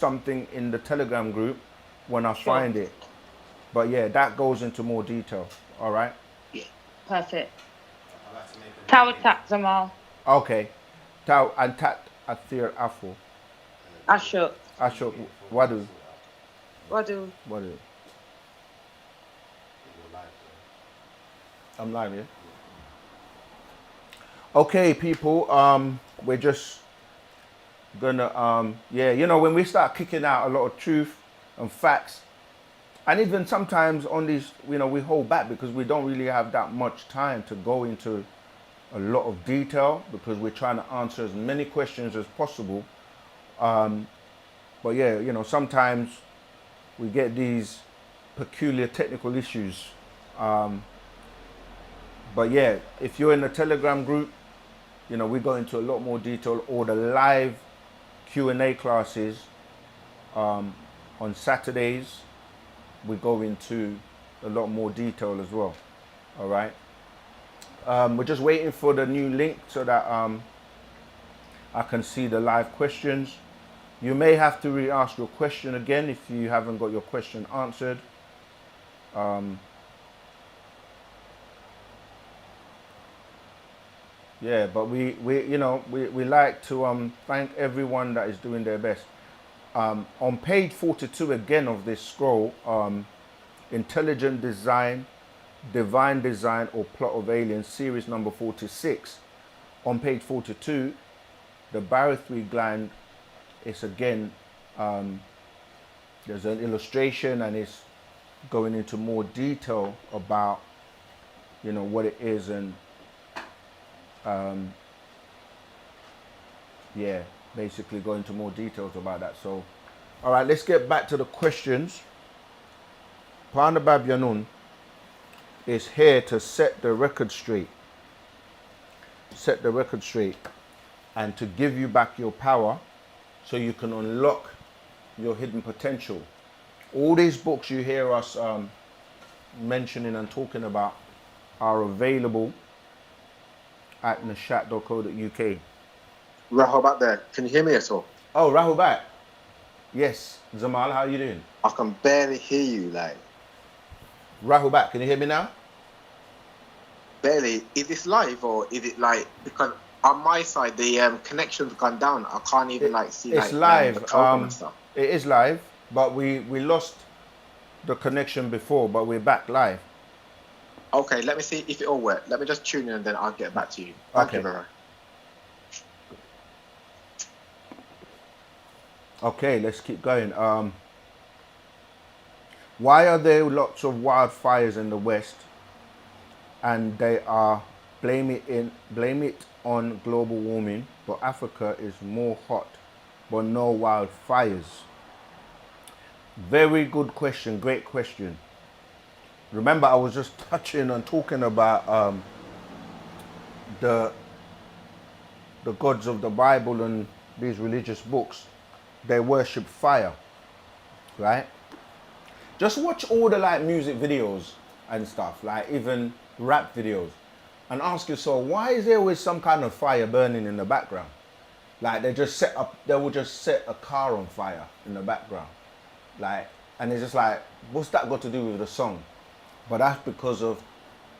something in the Telegram group when I find it. But yeah, that goes into more detail. All right. Yeah. Perfect. I'll have to make a new Tower link tap, Zamal. Okay. Tau and tat athir afo. and a new Ashok. Ashok team link for me to wadu. sort out. Wadu. Wadu. You're live, I'm live, yeah. yeah. Okay, people. We're just gonna yeah, you know, when we start kicking out a lot of truth and facts, and even sometimes on these, you know, we hold back because we don't really have that much time to go into a lot of detail because we're trying to answer as many questions as possible. But yeah, you know, sometimes we get these peculiar technical issues. But yeah, if you're in the Telegram group, you know, we go into a lot more detail. Or the live Q&A classes on Saturdays, we go into a lot more detail as well. All right. We're just waiting for the new link so that I can see the live questions. You may have to re-ask your question again if you haven't got your question answered. Yeah, but we you know, we like to thank everyone that is doing their best. On page 42 again of this scroll, Intelligent Design, Divine Design or Plot of Aliens, series number 46. On page 42, the barythry gland is again, there's an illustration and it's going into more detail about, you know, what it is and yeah, basically go into more details about that. So, all right, let's get back to the questions. Panda Babyanun is here to set the record straight. Set the record straight and to give you back your power so you can unlock your hidden potential. All these books you hear us mentioning and talking about are available at nashat.co.uk. Rahul back there. Can you hear me at all? Oh, Rahul back. Yes. Zamal, how are you doing? I can barely hear you, like Rahul back. Can you hear me now? barely. Is this live or is it like because on my side the connection's gone down? I can't even see it's like live. the program and stuff. It is live, but we lost the connection before, but we're back live. Okay, let me see if it all works. Let me just tune in and then I'll get back to you. Thank you, brother. Okay, let's keep going. Why are there lots of wildfires in the West? And they are blame it on global warming, but Africa is more hot, but no wildfires. Very good question, great question. Remember, I was just touching and talking about the gods of the Bible and these religious books. They worship fire, right? Just watch all the like music videos and stuff, like even rap videos, and ask yourself, why is there always some kind of fire burning in the background? Like they will just set a car on fire in the background, like, and it's just like, what's that got to do with the song? But that's because of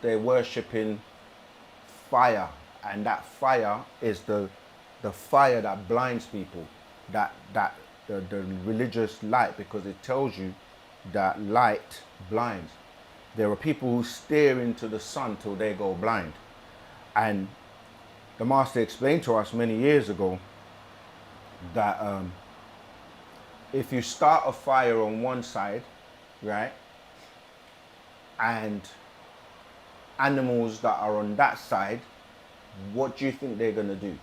they're worshipping fire, and that fire is the fire that blinds people, the religious light, because it tells you that light blinds. There are people who stare into the sun till they go blind. And the master explained to us many years ago that if you start a fire on one side, right, and animals that are on that side, what do you think they're going to do?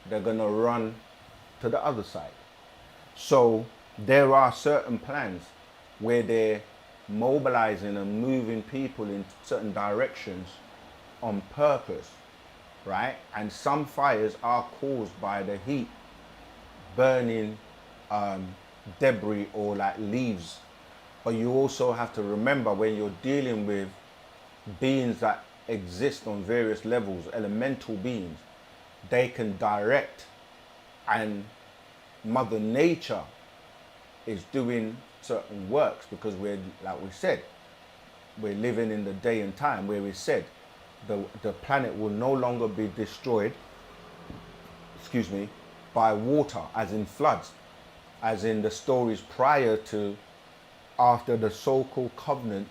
They're going to run to the other side. So there are certain plans where they're mobilizing and moving people in certain directions on purpose, right? And some fires are caused by the heat, burning debris or like leaves. But you also have to remember, when you're dealing with beings that exist on various levels, elemental beings, they can direct, and Mother Nature is doing certain works, because we're, like we said, we're living in the day and time where we said the planet will no longer be destroyed, excuse me, by water, as in floods, as in the stories prior to, after the so-called covenant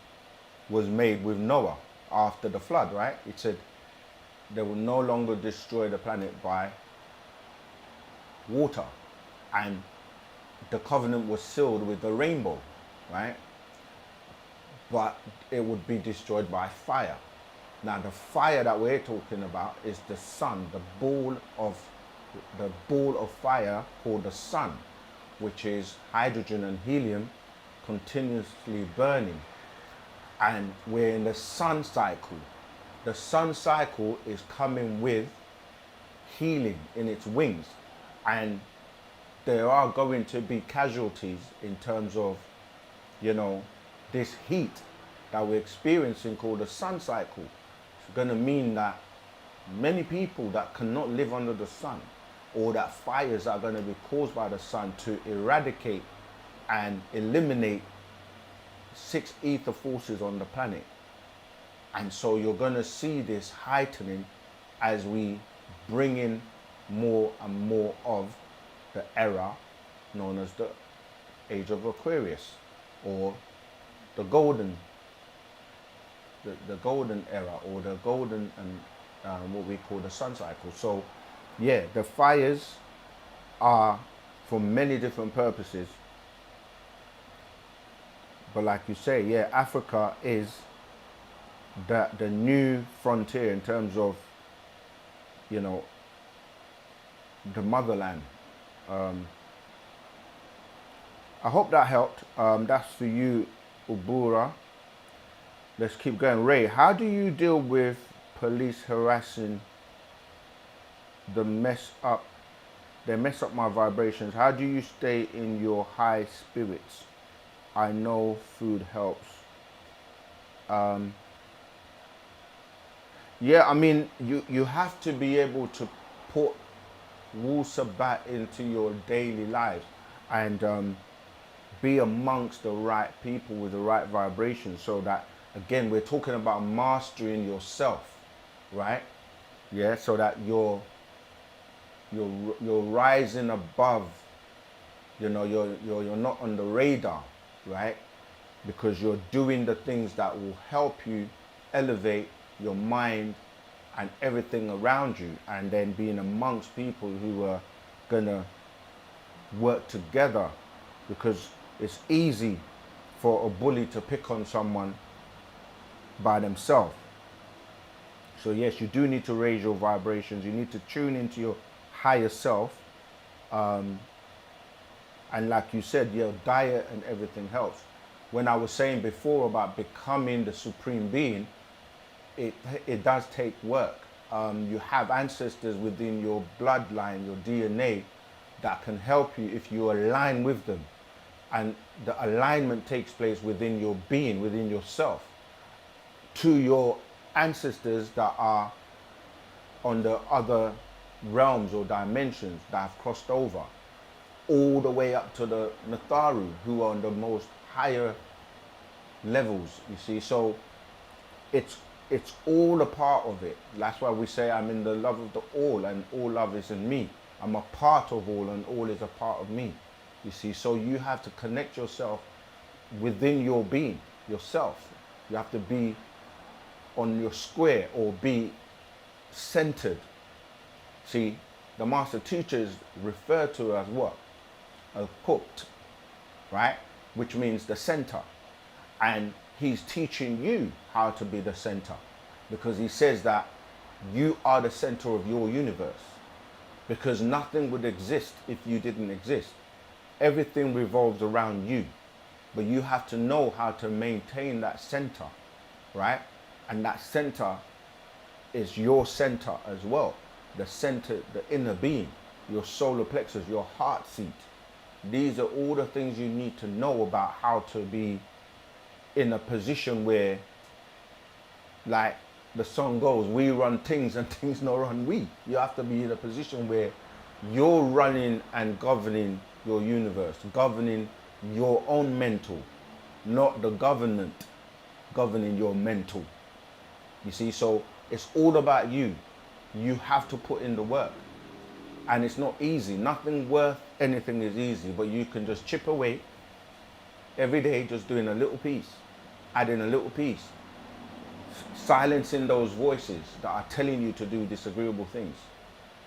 was made with Noah after the flood, right? It said they will no longer destroy the planet by water, and the covenant was sealed with the rainbow, right? But it would be destroyed by fire. Now the fire that we're talking about is the sun, the ball of fire called the sun, which is hydrogen and helium continuously burning. And we're in the sun cycle. The sun cycle is coming with healing in its wings, and there are going to be casualties in terms of, you know, this heat that we're experiencing called the sun cycle. It's going to mean that many people that cannot live under the sun, or that fires are going to be caused by the sun to eradicate and eliminate 6 ether forces on the planet. And so you're going to see this heightening as we bring in more and more of the era known as the Age of Aquarius, or the golden era, or the golden and what we call the sun cycle. So yeah, the fires are for many different purposes, but like you say, yeah, Africa is the new frontier in terms of, you know, the motherland. I hope that helped. That's for you, Ubura. Let's keep going. Ray, how do you deal with police harassing they mess up my vibrations? How do you stay in your high spirits? I know food helps. Yeah, I mean, you have to be able to put Wu-Sabat into your daily lives, and be amongst the right people with the right vibrations, so that, again, we're talking about mastering yourself, right? Yeah, so that you're rising above, you know, you're not on the radar, right? Because you're doing the things that will help you elevate your mind and everything around you, and then being amongst people who are gonna work together, because it's easy for a bully to pick on someone by themselves. So yes, you do need to raise your vibrations. You need to tune into your higher self, and like you said, your diet and everything helps. When I was saying before about becoming the supreme being, it does take work. You have ancestors within your bloodline, your DNA, that can help you if you align with them. And the alignment takes place within your being, within yourself, to your ancestors that are on the other realms or dimensions that have crossed over, all the way up to the Natharu, who are on the most higher levels, you see. So it's all a part of it. That's why we say I'm in the love of the all, and all love is in me. I'm a part of all, and all is a part of me, you see. So you have to connect yourself within your being, yourself. You have to be on your square, or be centered. See, the master teachers refer to as what? A Kupt, right? Which means the center. And he's teaching you how to be the center, because he says that you are the center of your universe, because nothing would exist if you didn't exist. Everything revolves around you, but you have to know how to maintain that center, right? And that center is your center as well. The center, the inner being, your solar plexus, your heart seat. These are all the things you need to know about how to be in a position where, like the song goes, we run things and things not run we. You have to be in a position where you're running and governing your universe, governing your own mental, not the government governing your mental. You see, so it's all about you. You have to put in the work. And it's not easy. Nothing worth anything is easy, but you can just chip away every day, just doing a little piece, adding a little piece, silencing those voices that are telling you to do disagreeable things.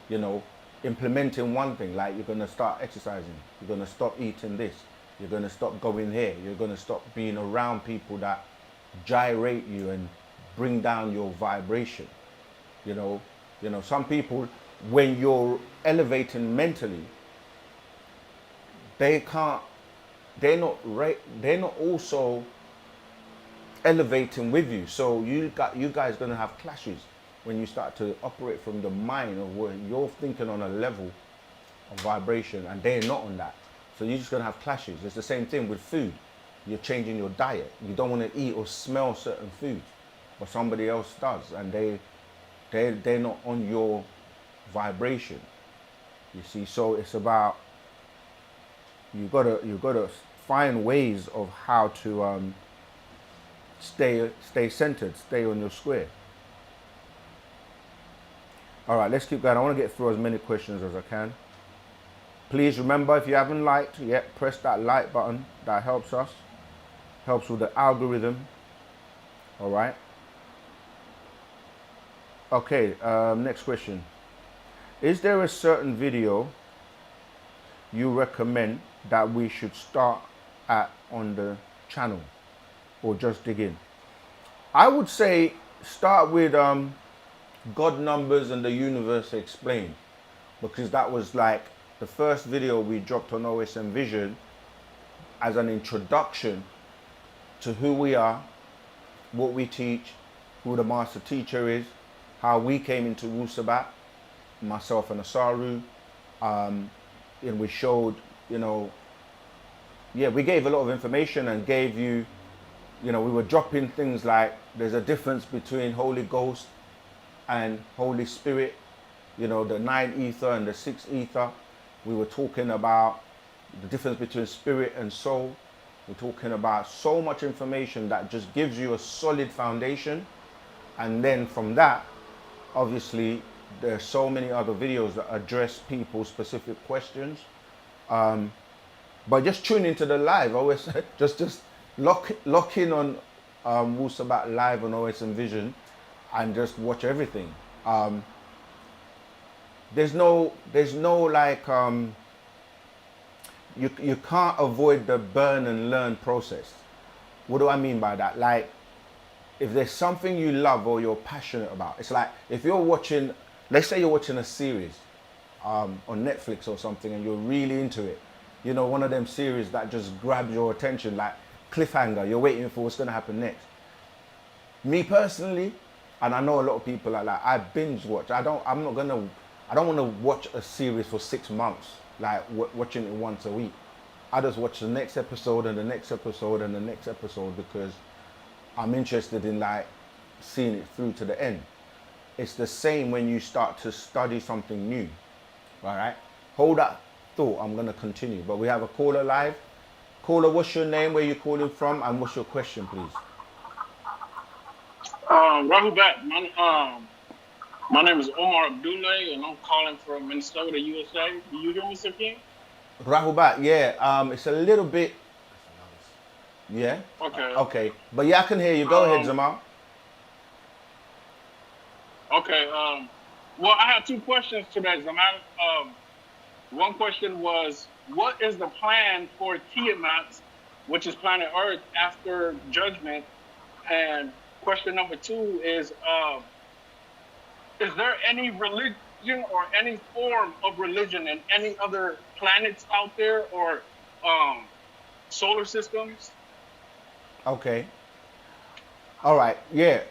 You know, implementing one thing, like you're going to start exercising, you're going to stop eating this, you're going to stop going here, you're going to stop being around people that gyrate you and bring down your vibration. You know, some people, when you're elevating mentally, they're not also elevating with you. So you guys gonna have clashes when you start to operate from the mind of where you're thinking on a level of vibration and they're not on that. So you're just gonna have clashes. It's the same thing with food. You're changing your diet. You don't want to eat or smell certain foods, but somebody else does, and they're not on your vibration. You see, so it's about you gotta find ways of how to stay centered, stay on your square. All right, let's keep going. I want to get through as many questions as I can. Please remember, if you haven't liked yet, press that like button. That helps us, helps with the algorithm. All right. Okay, next question. Is there a certain video you recommend that we should start at on the channel, or just dig in? I would say start with God Numbers and the Universe Explained, because that was like the first video we dropped on OSM Vision as an introduction to who we are, what we teach, who the master teacher is, how we came into Wu-Sabat, myself and Asaru, and we showed, we gave a lot of information and gave you, we were dropping things like there's a difference between Holy Ghost and Holy Spirit, the 9 ether and the 6 ether. We were talking about the difference between spirit and soul. We're talking about so much information that just gives you a solid foundation. And then from that, obviously, there's so many other videos that address people's specific questions. But just tune into the live. Always just lock in on Wu-Sabat live on OSM Vision and just watch everything. There's no like you can't avoid the burn and learn process. What do I mean by that? Like, if there's something you love or you're passionate about, it's like if you're watching, let's say you're watching a series on Netflix or something and you're really into it, one of them series that just grabs your attention, like cliffhanger, you're waiting for what's going to happen next. Me personally, and I know a lot of people are like, I binge watch. I don't want to watch a series for 6 months, like watching it once a week. I just watch the next episode and the next episode and the next episode because I'm interested in like seeing it through to the end. It's the same when you start to study something new. All right, hold that thought. I'm going to continue, but we have a caller live. Caller, what's your name, where you calling from, and what's your question, please? Rahubat. My name is Omar Abdullah, and I'm calling from Minnesota, USA. Do you hear me, Sir King? Rahubat, yeah. It's a little bit. Yeah. Okay. But yeah, I can hear you. Go ahead, Zamal. Okay. Well, I have 2 questions today, Zamal. One question was, what is the plan for Tiamat, which is planet Earth, after Judgment? And question number 2 is there any religion or any form of religion in any other planets out there or solar systems? Okay. All right. Yeah.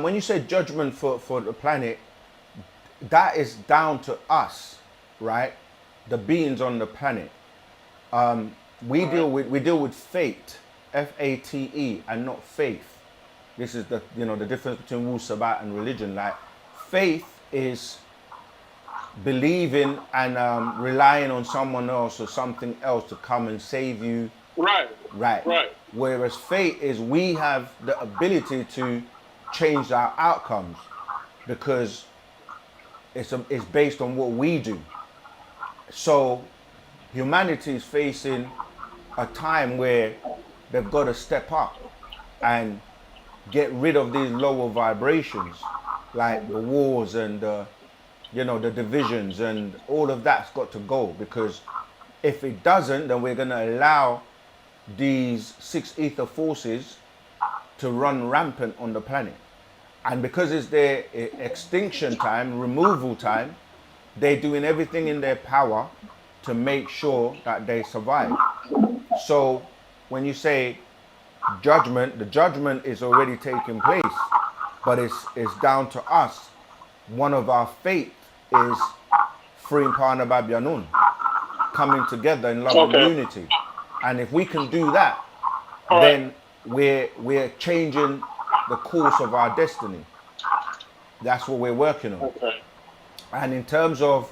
When you say judgment for the planet, that is down to us, right? The beings on the planet. We deal with fate, F-A-T-E, and not faith. This is the the difference between Wu-Sabat and religion. Like, faith is believing and relying on someone else or something else to come and save you Right. Right. Right. Whereas fate is we have the ability to change our outcomes because it's based on what we do. So humanity is facing a time where they've got to step up and get rid of these lower vibrations, like the wars and the divisions and all of that's got to go, because if it doesn't, then we're going to allow these six ether forces to run rampant on the planet. And because it's their extinction time, removal time, they're doing everything in their power to make sure that they survive. So when you say judgment, the judgment is already taking place, but it's down to us. One of our fate is freeing Pana Babyanun, coming together in love and unity. And if we can do that, then we're changing the course of our destiny. That's what we're working on. Okay. And in terms of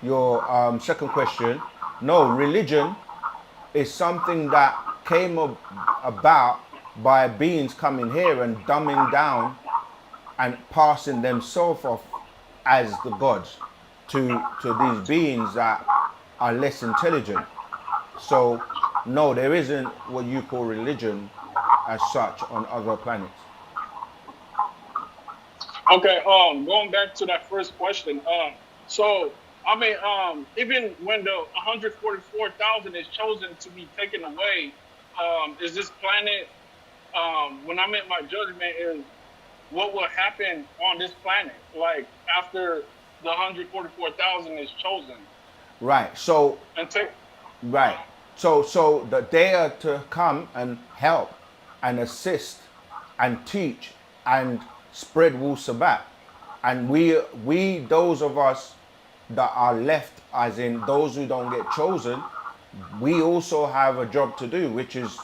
your second question, no, religion is something that came about by beings coming here and dumbing down and passing themselves off as the gods to these beings that are less intelligent. So no, there isn't what you call religion as such on other planets. Okay, going back to that first question, so I mean, even when the 144,000 is chosen to be taken away, is this planet? When I meant my judgment is what will happen on this planet, like after the 144,000 is chosen. Right. So. And take. Right. So that they are to come and help and assist and teach and spread Wu-Sabat. And we those of us that are left, as in those who don't get chosen, we also have a job to do, which is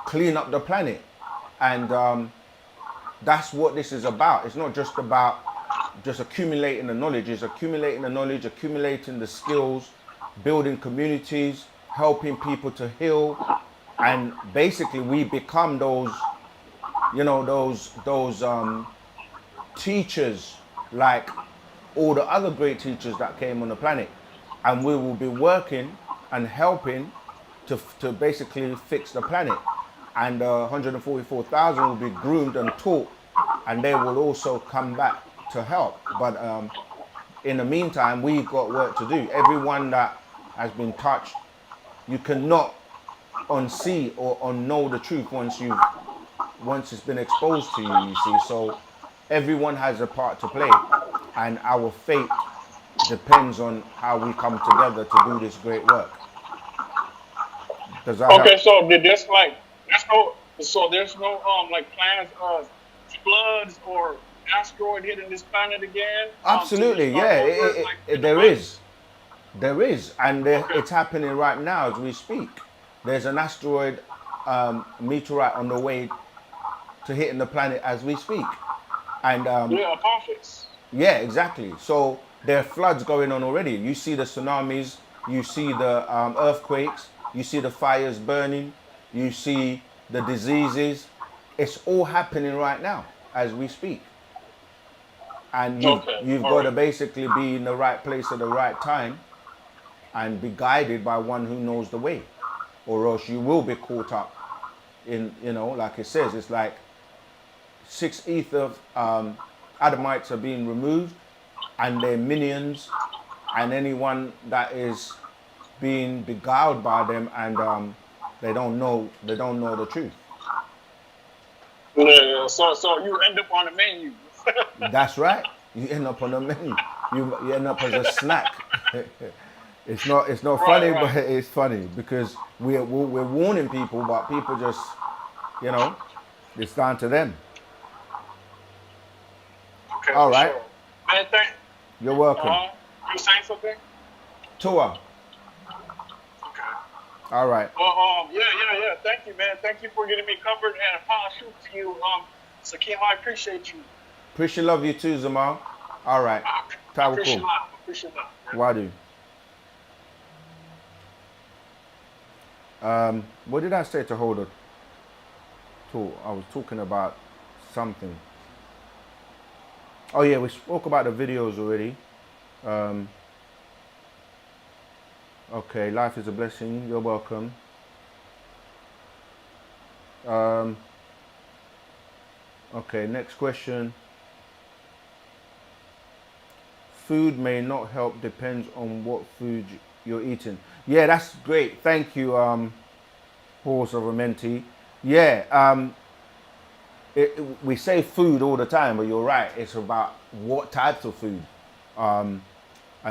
clean up the planet. And that's what this is about. It's not just about just accumulating the knowledge. It's accumulating the knowledge, accumulating the skills, building communities, helping people to heal. And basically we become those, those teachers, like all the other great teachers that came on the planet. And we will be working and helping to basically fix the planet. And 144,000 will be groomed and taught, and they will also come back to help. But in the meantime, we've got work to do. Everyone that has been touched, you cannot unsee or unknow the truth once it's been exposed to you, you see. So everyone has a part to play, and our fate depends on how we come together to do this great work. Does that help? So there's no like plans of floods or asteroid hitting this planet again? Absolutely, yeah. There is, and it's happening right now as we speak. There's an asteroid meteorite on the way to hitting the planet as we speak, and Apophis. yeah, exactly. So there are floods going on already. You see the tsunamis, you see the earthquakes, you see the fires burning, you see the diseases. It's all happening right now as we speak. And you've got to basically be in the right place at the right time and be guided by one who knows the way, or else you will be caught up in, like it says, it's like 6 ether Adamites are being removed, and their minions and anyone that is being beguiled by them, and they don't know the truth. Yeah, so you end up on the menu. That's right. You end up on the menu. You end up as a snack. It's not funny, right. But it's funny because we're warning people, but people just, it's down to them. Okay, all right. Sure. Man, you're welcome. You saying something? Tua. Okay. All right. Well, yeah. Thank you, man. Thank you for getting me covered, and a shoot to you, Sakim. I appreciate you. Appreciate love you too, Zamal. All right. Appreciate love. Wadu. What did I say to hold a talk? I was talking about something. Oh yeah, we spoke about the videos already. Okay, life is a blessing. You're welcome. Okay, next question. Food may not help, depends on what food you're eating. Yeah, that's great. Thank you, Horse of a Mentee. Yeah, we say food all the time, but you're right. It's about what types of food. And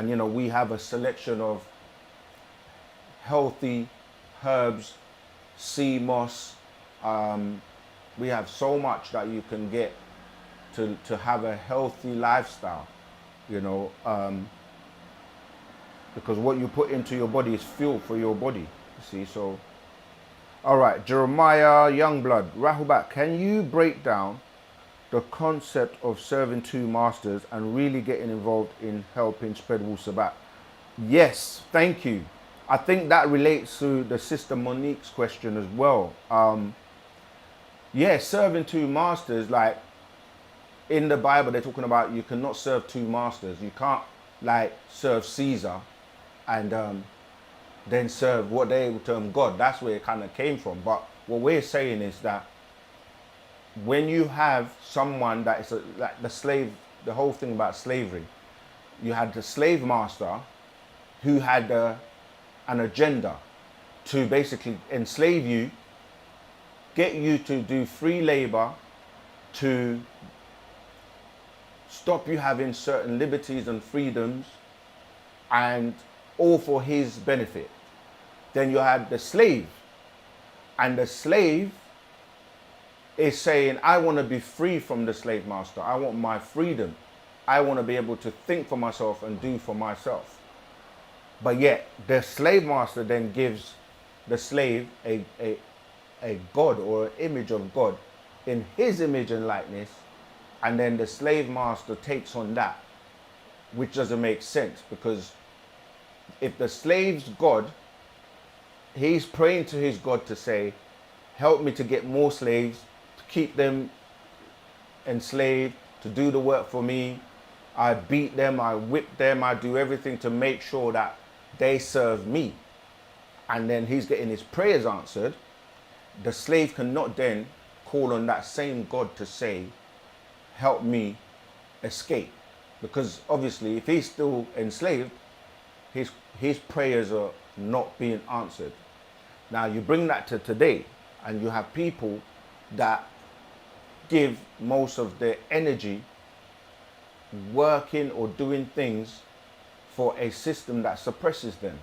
you know, we have a selection of healthy herbs, sea moss. We have so much that you can get to have a healthy lifestyle, you know, because what you put into your body is fuel for your body, you see. So, all right, Jeremiah Youngblood, Rahubat, can you break down the concept of serving two masters and really getting involved in helping spread Wu-Sabat? Yes, thank you. I think that relates to the Sister Monique's question as well. Yeah, serving two masters, like in the Bible, they're talking about you cannot serve two masters. You can't like serve Caesar and then serve what they would term God. That's where it kind of came from. But what we're saying is that when you have someone that is like the slave, the whole thing about slavery, you had the slave master who had an agenda to basically enslave you, get you to do free labor, to stop you having certain liberties and freedoms, and all for his benefit. Then you have the slave, and the slave is saying, I want to be free from the slave master. I want my freedom. I want to be able to think for myself and do for myself. But yet the slave master then gives the slave a God or an image of God in his image and likeness, and then the slave master takes on that, which doesn't make sense, because if the slave's God, he's praying to his God to say, help me to get more slaves, to keep them enslaved, to do the work for me. I beat them, I whip them, I do everything to make sure that they serve me. And then he's getting his prayers answered. The slave cannot then call on that same God to say, help me escape. Because obviously if he's still enslaved, his prayers are not being answered. Now you bring that to today, and you have people that give most of their energy working or doing things for a system that suppresses them,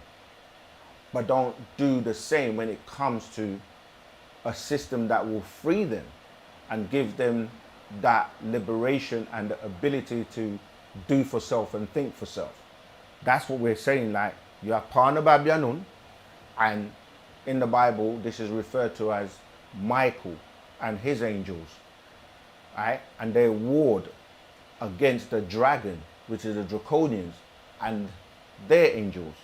but don't do the same when it comes to a system that will free them and give them that liberation and the ability to do for self and think for self. That's what we're saying. Like, you have Pana Babyanun, and in the Bible this is referred to as Michael and his angels, right? And they warred against the dragon, which is the draconians, and their angels.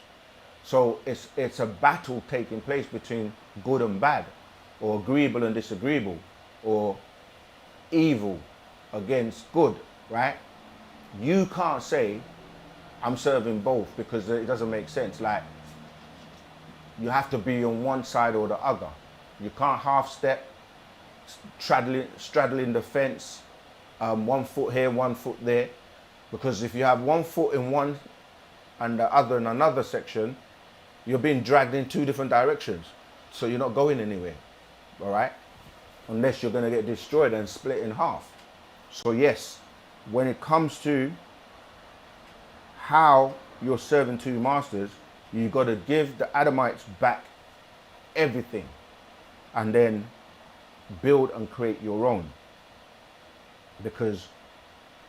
So it's a battle taking place between good and bad, or agreeable and disagreeable, or evil against good, right? You can't say I'm serving both, because it doesn't make sense. Like, you have to be on one side or the other. You can't half step, straddling the fence, 1 foot here, 1 foot there, because if you have 1 foot in one and the other in another section, you're being dragged in 2 different directions. So you're not going anywhere, all right? Unless you're gonna get destroyed and split in half. So yes, when it comes to how you're serving two masters, you gotta give the Adamites back everything and then build and create your own. Because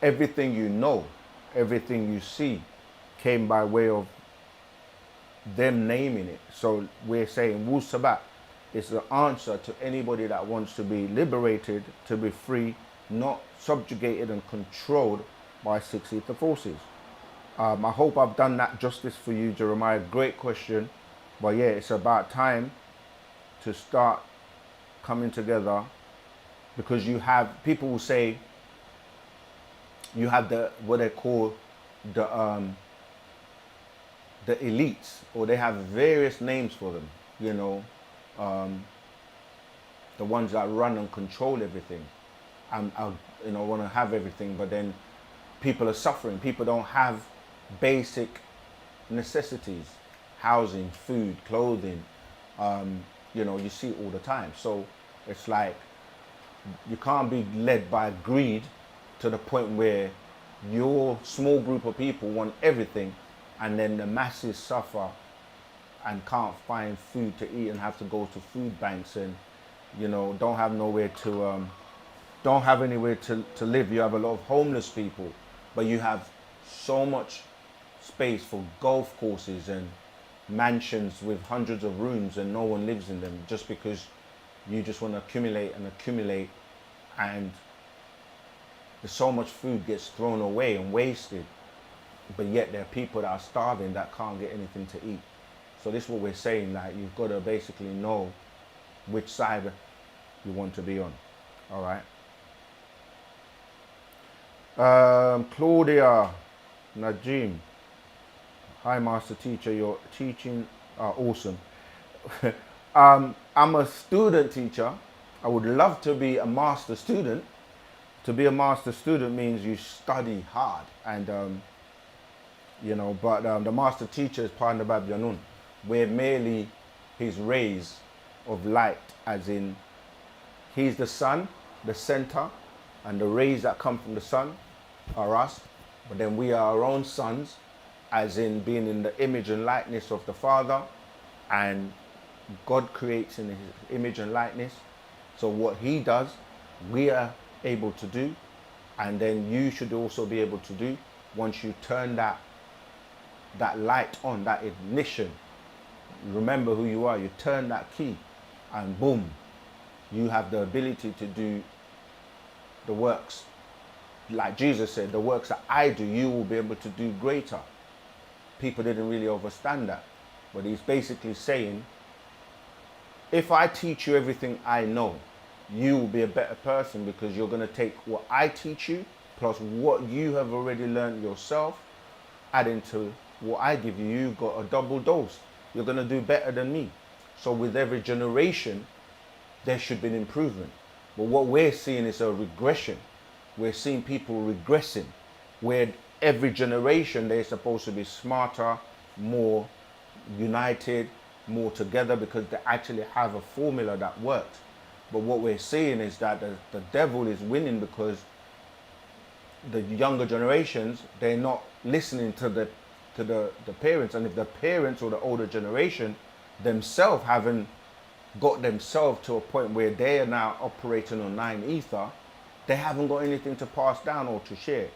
everything you know, everything you see came by way of them naming it. So we're saying Wu-Sabat is the answer to anybody that wants to be liberated, to be free, not subjugated and controlled by 6 ether forces. I hope I've done that justice for you, Jeremiah. Great question. But yeah, it's about time to start coming together, because you have, people will say, you have the, what they call the elites, or they have various names for them, you know, the ones that run and control everything, and you know, want to have everything, but then people are suffering. People don't have basic necessities, housing, food, clothing. You know, you see it all the time. So it's like, you can't be led by greed to the point where your small group of people want everything, and then the masses suffer and can't find food to eat and have to go to food banks, and, you know, don't have nowhere to, don't have anywhere to live. You have a lot of homeless people, but you have so much space for golf courses and mansions with hundreds of rooms, and no one lives in them, just because you just want to accumulate and accumulate, and there's so much food gets thrown away and wasted, but yet there are people that are starving that can't get anything to eat. So this is what we're saying, like, you've got to basically know which side you want to be on. All right. Claudia Najim, hi Master Teacher, your teaching are awesome. I'm a student teacher. I would love to be a master student. To be a master student means you study hard, and you know, but the master teacher is Panda Babyanun. We're merely his rays of light, as in he's the sun, the center, and the rays that come from the sun are us, but then we are our own sons, as in being in the image and likeness of the Father, and God creates in his image and likeness. So what he does, we are able to do, and then you should also be able to do once you turn that light on, that ignition. Remember who you are, you turn that key, and boom, you have the ability to do the works. Like Jesus said, the works that I do, you will be able to do greater. People didn't really understand that, but he's basically saying, if I teach you everything I know, you will be a better person, because you're going to take what I teach you plus what you have already learned yourself, adding to what I give you. You got a double dose. You're going to do better than me. So with every generation, there should be an improvement. But what we're seeing is a regression. We're seeing people regressing, where every generation they're supposed to be smarter, more united, more together, because they actually have a formula that works. But what we're seeing is that the devil is winning, because the younger generations, they're not listening to the parents. And if the parents or the older generation themselves haven't got themselves to a point where they are now operating on 9 ether, they haven't got anything to pass down or to share.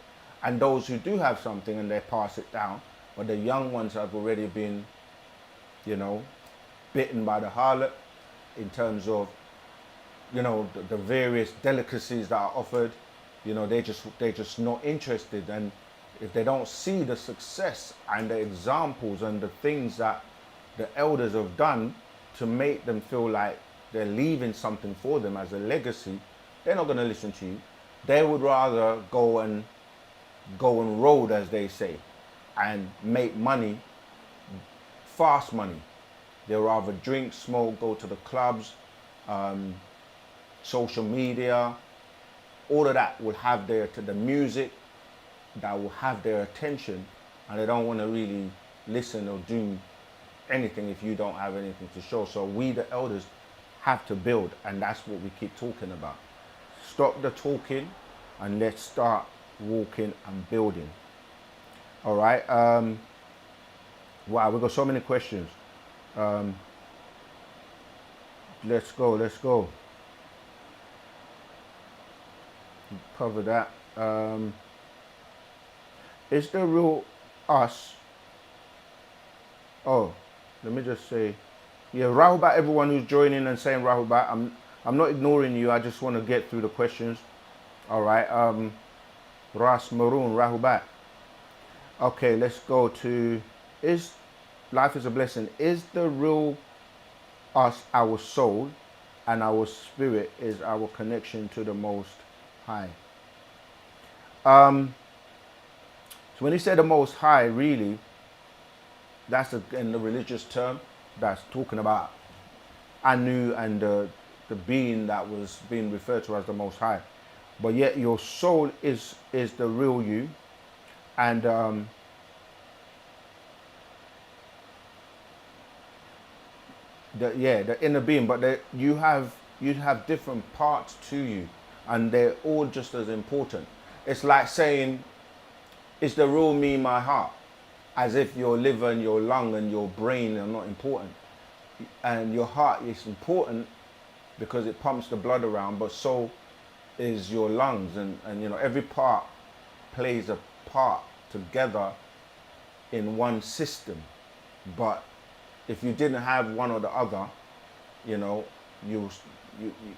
And those who do have something and they pass it down, but the young ones have already been, you know, bitten by the harlot in terms of, you know, the various delicacies that are offered. You know, they're just not interested. And if they don't see the success and the examples and the things that the elders have done to make them feel like they're leaving something for them as a legacy, they're not going to listen to you. They would rather go and road, as they say, and make money, fast money. They'll rather drink, smoke, go to the clubs, social media, all of that will have the music that will have their attention, and they don't want to really listen or do anything if you don't have anything to show. So we, the elders, have to build, and that's what we keep talking about. Stop the talking and let's start walking and building. All right. Wow, we've got so many questions. Let's go. Cover that. Is the real us? Oh, let me just say, yeah, Rahubat, everyone who's joining and saying Rahubat, I'm not ignoring you. I just want to get through the questions. All right. Ras Maroon, Rahubat. Okay, let's go to, is life is a blessing. Is the real us, our soul, and our spirit is our connection to the Most High. So when he said the Most High, really, that's in the religious term, that's talking about Anu and the being that was being referred to as the Most High. But yet your soul is the real you, and the inner being. But you have different parts to you, and they're all just as important. It's like saying, "Is the real me my heart?" As if your liver and your lung and your brain are not important, and your heart is important because it pumps the blood around, but so is your lungs, and you know, every part plays a part together in one system. But if you didn't have one or the other, you know, you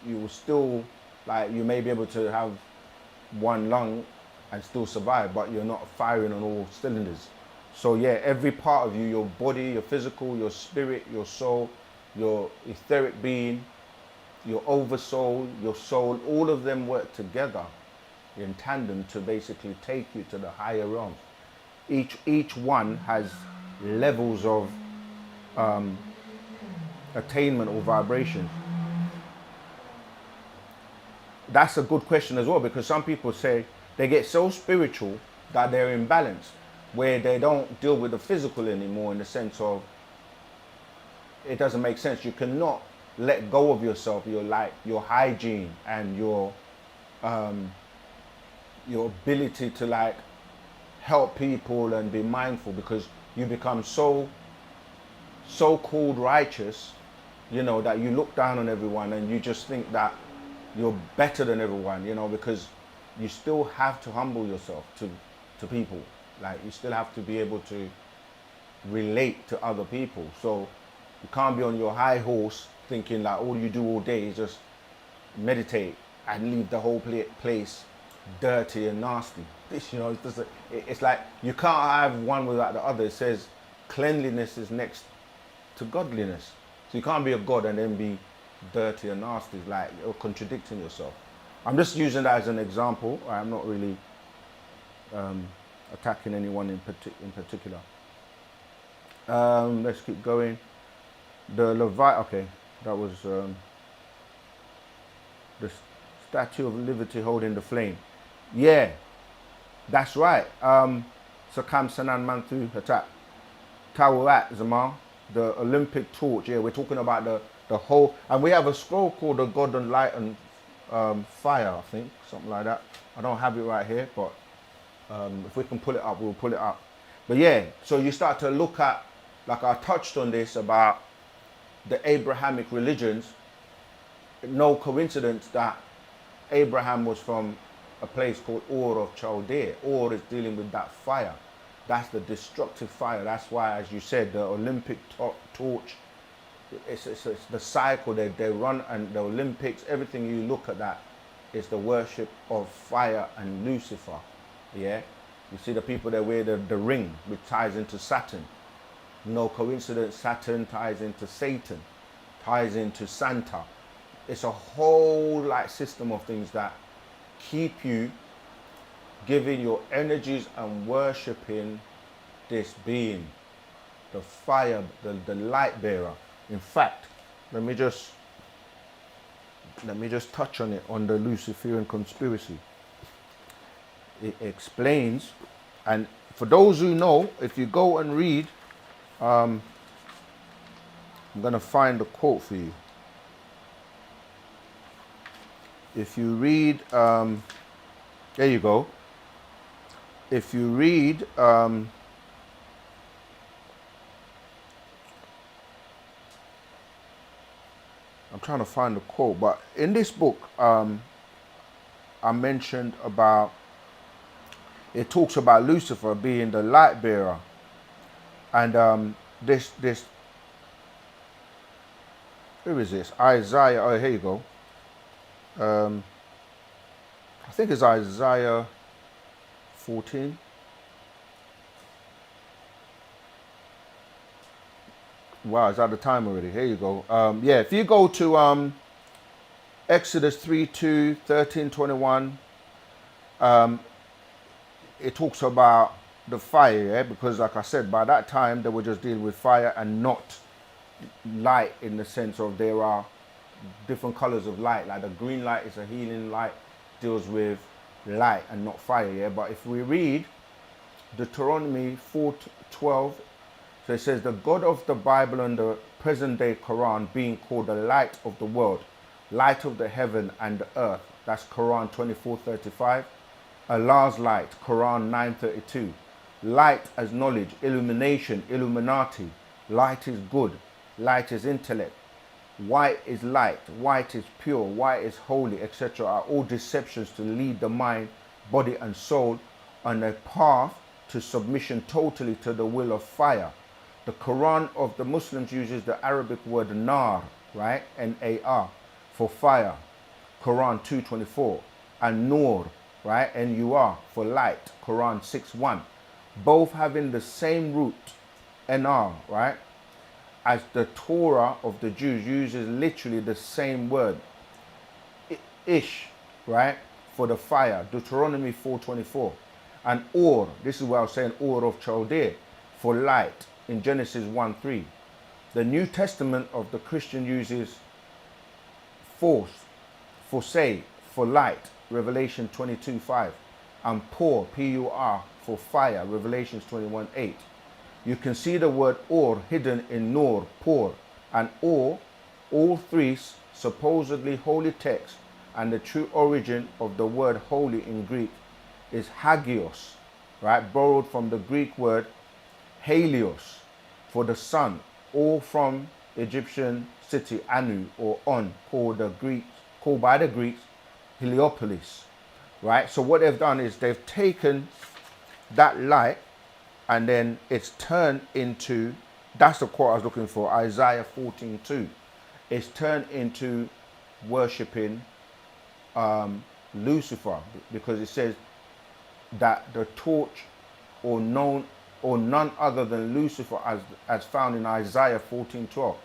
will still, like, you may be able to have one lung and still survive, but you're not firing on all cylinders. So yeah, every part of you, your body, your physical, your spirit, your soul, your etheric being, your oversoul, your soul, all of them work together in tandem to basically take you to the higher realms. Each one has levels of attainment or vibration. That's a good question as well, because some people say they get so spiritual that they're imbalanced, where they don't deal with the physical anymore, in the sense of, it doesn't make sense. You cannot let go of yourself, your hygiene and your ability to like help people and be mindful, because you become so called righteous, you know, that you look down on everyone and you just think that you're better than everyone, you know, because you still have to humble yourself to people. Like, you still have to be able to relate to other people. So you can't be on your high horse thinking like all you do all day is just meditate and leave the whole place dirty and nasty. You know, it's like you can't have one without the other. It says cleanliness is next to godliness. So you can't be a god and then be dirty and nasty. Like, you're contradicting yourself. I'm just using that as an example. I'm not really attacking anyone in particular. Let's keep going. The okay, that was the Statue of Liberty holding the flame. Yeah, that's right. Sakam Sanan Manthu Hatat Tawat Zaman, the Olympic torch. Yeah, we're talking about the whole, and we have a scroll called the God and Light and Fire, I think, something like that. I don't have it right here, but if we can pull it up, we'll pull it up. But yeah, so you start to look at, like I touched on this about the Abrahamic religions. No coincidence that Abraham was from a place called Ur of Chaldea. Ur is dealing with that fire. That's the destructive fire. That's why, as you said, the Olympic torch, it's the cycle that they run, and the Olympics, everything you look at that is the worship of fire and Lucifer. Yeah, you see the people that wear the ring, which ties into Saturn. No coincidence, Saturn ties into Satan, ties into Santa. It's a whole like system of things that keep you giving your energies and worshipping this being, the fire, the light bearer. In fact, let me just touch on it, on the Luciferian conspiracy. It explains, and for those who know, if you go and read, I'm going to find the quote for you. If you read, there you go. If you read, I'm trying to find the quote, but in this book, I mentioned about, it talks about Lucifer being the light bearer, and this who is this? Isaiah. Oh, here you go. I think it's Isaiah 14. Wow, it's out of time already. Here you go. Yeah, if you go to Exodus 3:2, 13:21, it talks about the fire, yeah? Because like I said, by that time they were just dealing with fire and not light, in the sense of there are different colors of light. Like the green light is a healing light, deals with light and not fire, yeah? But if we read Deuteronomy 4:12, so it says, the God of the Bible and the present day Quran being called the light of the world, light of the heaven and the earth. That's Quran 24:35. Allah's light, Quran 9:32. Light as knowledge, illumination, illuminati. Light is good, light is intellect. White is light, white is pure, white is holy, etc. are all deceptions to lead the mind, body and soul on a path to submission totally to the will of fire. The Quran of the Muslims uses the Arabic word nar, right? N-A-R, for fire. Quran 2:24. And nur, right? N-U-R, for light. Quran 6:1. Both having the same root, N-R, right? As the Torah of the Jews uses literally the same word, ish, right? For the fire. Deuteronomy 4:24. And or, this is what I was saying, or of Chaldea, for light, in Genesis 1:3. The New Testament of the Christian uses force, for say, for light, Revelation 22:5, and pour, P-U-R, for fire, Revelations 21:8. You can see the word or hidden in nur, pour, and or, all three supposedly holy texts, and the true origin of the word holy in Greek is hagios, right? Borrowed from the Greek word helios, for the sun, or from Egyptian city Anu or On, called by the Greeks Heliopolis, right? So what they've done is they've taken that light and then it's turned into, that's the quote I was looking for, Isaiah 14:2. It's turned into worshipping Lucifer, because it says that the torch or none other than Lucifer, as found in Isaiah 14:12.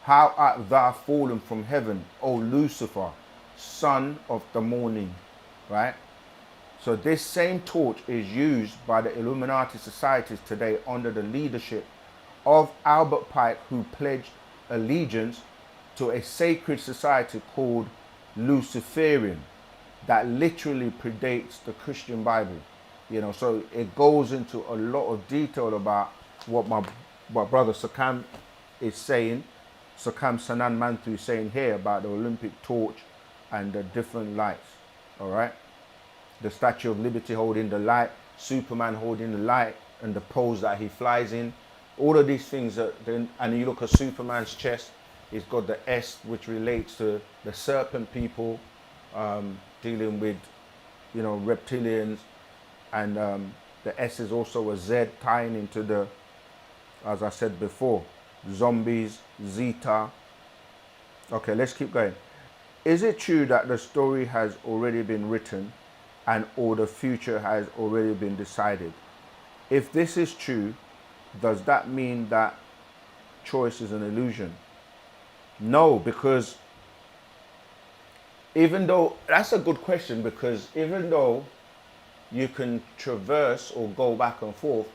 How art thou fallen from heaven, O Lucifer, son of the morning, right? So this same torch is used by the Illuminati societies today under the leadership of Albert Pike, who pledged allegiance to a sacred society called Luciferian that literally predates the Christian Bible. You know, so it goes into a lot of detail about what my brother Sakam is saying, Sakam Sanan Manthu is saying here about the Olympic torch and the different lights, all right? The Statue of Liberty holding the light, Superman holding the light, and the pose that he flies in. All of these things, and you look at Superman's chest, it's got the S, which relates to the serpent people, dealing with, you know, reptilians, and the S is also a Z, tying into the, as I said before, zombies, Zeta. Okay, let's keep going. Is it true that the story has already been written and or the future has already been decided? If this is true, does that mean that choice is an illusion? No, because even though, that's a good question, because even though you can traverse or go back and forth,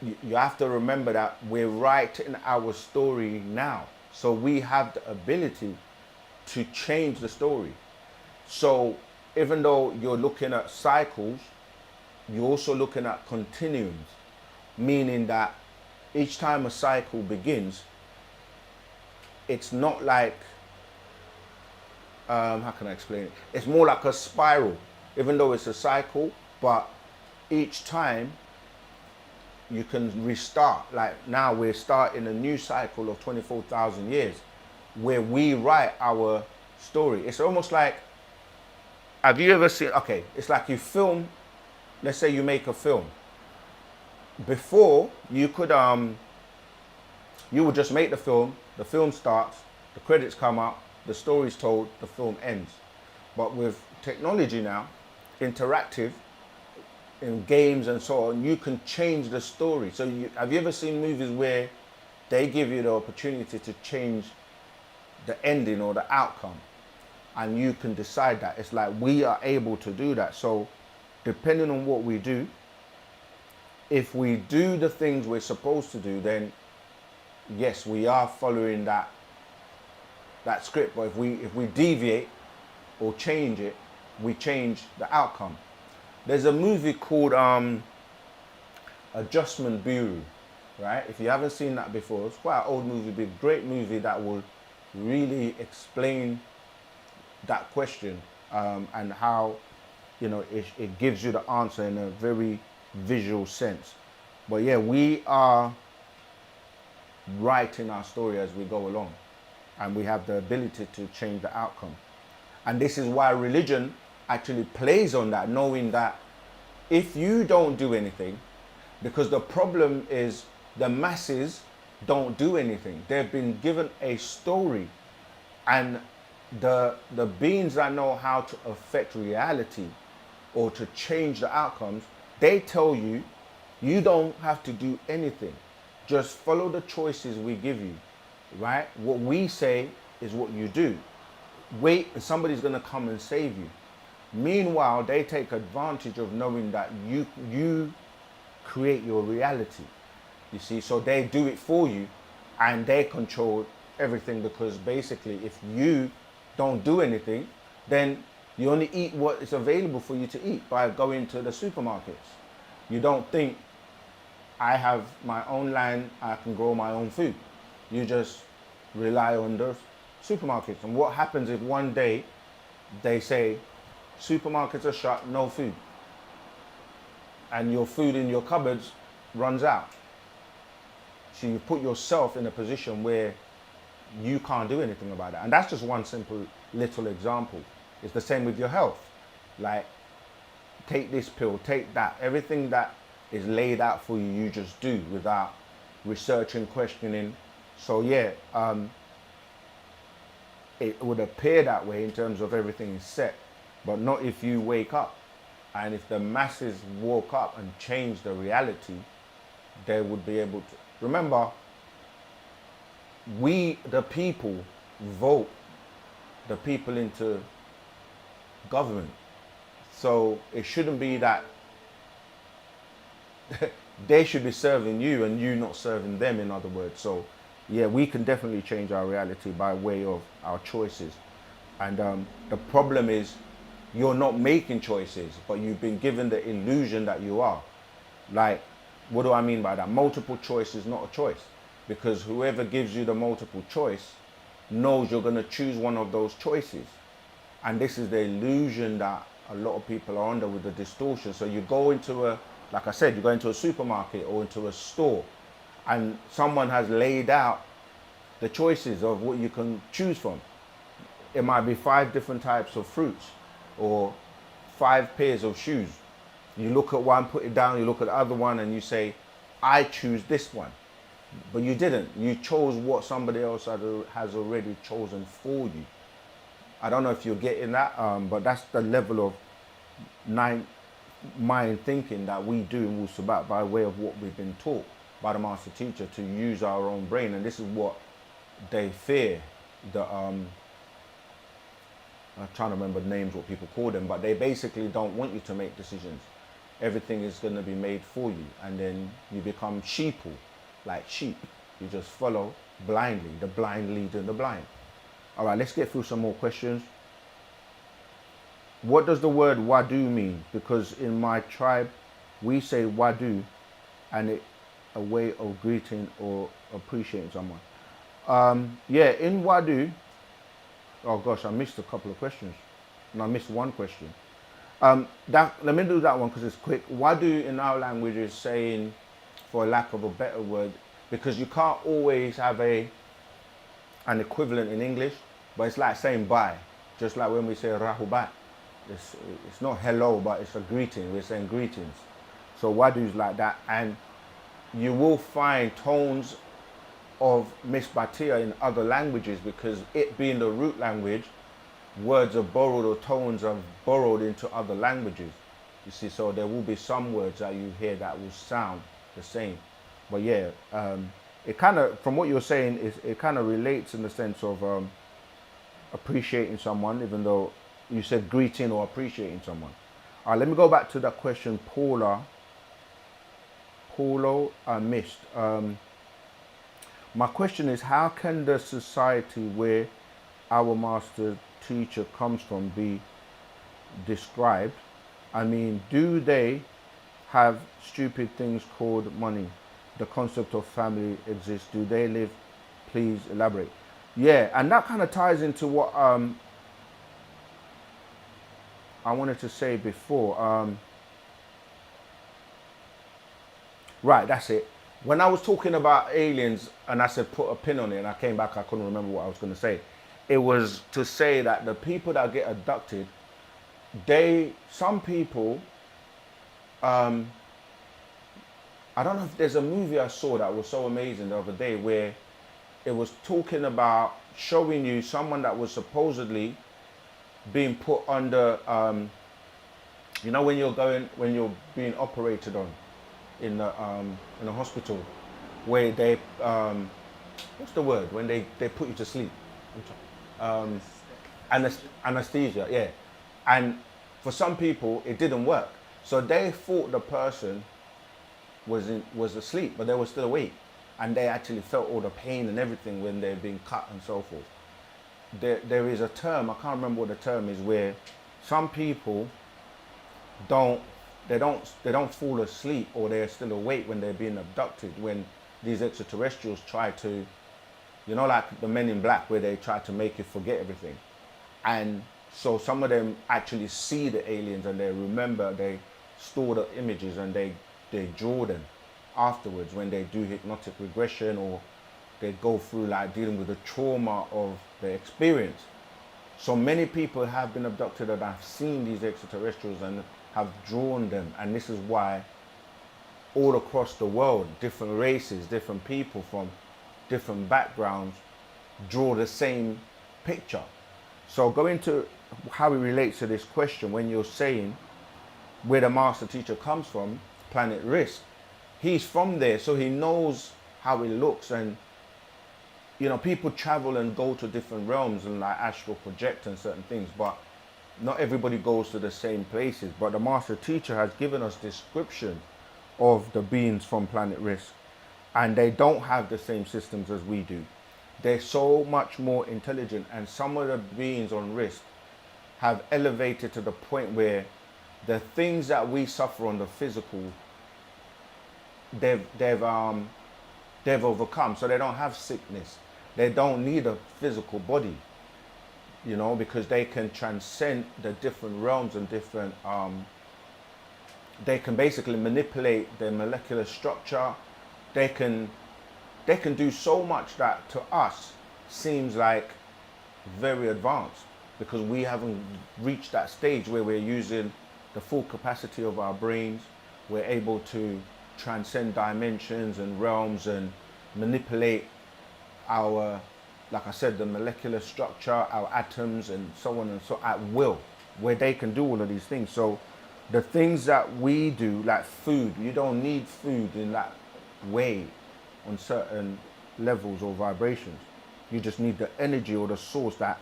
you have to remember that we're writing our story now. So we have the ability to change the story. So even though you're looking at cycles, you're also looking at continuums, meaning that each time a cycle begins, it's not like, how can I explain it? It's more like a spiral, even though it's a cycle, but each time you can restart. Like now we're starting a new cycle of 24,000 years where we write our story. It's almost like, have you ever seen, okay, it's like you film, let's say you make a film. Before, you could, you would just make the film starts, the credits come up, the story's told, the film ends. But with technology now, interactive, in games and so on, you can change the story. So have you ever seen movies where they give you the opportunity to change the ending or the outcome, and you can decide that. It's like we are able to do that. So depending on what we do, if we do the things we're supposed to do, then yes, we are following that script. But if we deviate or change it, we change the outcome. There's a movie called Adjustment Bureau, right? If you haven't seen that before, it's quite an old movie, but great movie that will really explain that question, and how, you know, it gives you the answer in a very visual sense. But yeah, we are writing our story as we go along, and we have the ability to change the outcome. And this is why religion actually plays on that, knowing that if you don't do anything, because the problem is the masses don't do anything. They've been given a story, and the beings that know how to affect reality or to change the outcomes, they tell you, you don't have to do anything. Just follow the choices we give you, right? What we say is what you do. Wait, somebody's going to come and save you. Meanwhile, they take advantage of knowing that you create your reality. You see, so they do it for you, and they control everything, because basically if you don't do anything, then you only eat what is available for you to eat by going to the supermarkets. You don't think, I have my own land, I can grow my own food. You just rely on the supermarkets. And what happens if one day they say, supermarkets are shut, no food, and your food in your cupboards runs out? So you put yourself in a position where you can't do anything about it. And that's just one simple little example. It's the same with your health. Like, take this pill, take that. Everything that is laid out for you, you just do without researching, questioning. So yeah, it would appear that way in terms of everything is set, but not if you wake up. And if the masses woke up and changed the reality, they would be able to. Remember, we, the people, vote the people into government. So it shouldn't be that they should be serving you and you not serving them, in other words. So yeah, we can definitely change our reality by way of our choices. And the problem is you're not making choices, but you've been given the illusion that you are. Like, what do I mean by that? Multiple choice is not a choice, because whoever gives you the multiple choice knows you're going to choose one of those choices. And this is the illusion that a lot of people are under with the distortion. So you go into a, like I said, you go into a supermarket or into a store, and someone has laid out the choices of what you can choose from. It might be 5 different types of fruits or 5 pairs of shoes. You look at one, put it down, you look at the other one, and you say, I choose this one. But you didn't. You chose what somebody else has already chosen for you. I don't know if you're getting that, but that's the level of mind thinking that we do in Wu-Sabat by way of what we've been taught by the master teacher, to use our own brain. And this is what they fear. I'm trying to remember the names, what people call them, but they basically don't want you to make decisions. Everything is going to be made for you, and then you become sheeple, like sheep. You just follow blindly, the blind leading the blind. All right, let's get through some more questions. What does the word wadu mean? Because in my tribe, we say wadu, and it's a way of greeting or appreciating someone. Yeah, in wadu, oh gosh, I missed a couple of questions. And I missed one question. Let me do that one because it's quick. Wadu in our language is saying, for lack of a better word, because you can't always have an equivalent in English, but it's like saying bye. Just like when we say rahubat. It's not hello, but it's a greeting. We're saying greetings. So wadu is like that. And you will find tones of misbatia in other languages, because it being the root language, words are borrowed, or tones are borrowed into other languages. You see, so there will be some words that you hear that will sound the same. But yeah, it kind of, from what you're saying, it kind of relates in the sense of appreciating someone, even though you said greeting or appreciating someone. All right, let me go back to that question Paulo missed. My question is, how can the society where our master teacher comes from be described? I mean, do they have stupid things called money? The concept of family exists. Do they live? Please elaborate. Yeah, and that kind of ties into what I wanted to say before. Right, that's it. When I was talking about aliens and I said put a pin on it and I came back, I couldn't remember what I was going to say. It was to say that the people that get abducted, some people, I don't know if there's a movie I saw that was so amazing the other day where it was talking about showing you someone that was supposedly being put under, you know, when you're being operated on in a hospital, where they, what's the word, when they put you to sleep? Anesthesia, yeah. And for some people, it didn't work. So they thought the person was asleep, but they were still awake. And they actually felt all the pain and everything when they're being cut and so forth. There is a term, I can't remember what the term is, where some people don't fall asleep or they're still awake when they're being abducted, when these extraterrestrials try to, you know, like the Men in Black, where they try to make you forget everything. And so some of them actually see the aliens and they remember, they store the images and they draw them afterwards when they do hypnotic regression, or they go through like dealing with the trauma of the experience. So many people have been abducted and have seen these extraterrestrials and have drawn them. And this is why all across the world, different races, different people from different backgrounds draw the same picture. So going to how it relates to this question, when you're saying where the master teacher comes from, Planet Risk, he's from there, so he knows how it looks. And you know, people travel and go to different realms and like astral project and certain things, but not everybody goes to the same places. But the master teacher has given us description of the beings from Planet Risk, and they don't have the same systems as we do. They're so much more intelligent, and some of the beings on Risk have elevated to the point where the things that we suffer on the physical, they've overcome. So they don't have sickness. They don't need a physical body, you know, because they can transcend the different realms and different, they can basically manipulate their molecular structure. They can do so much that to us seems like very advanced, because we haven't reached that stage where we're using the full capacity of our brains. We're able to transcend dimensions and realms and manipulate our, like I said, the molecular structure, our atoms and so on and so at will, where they can do all of these things. So the things that we do, like food, you don't need food in that way on certain levels or vibrations. You just need the energy or the source that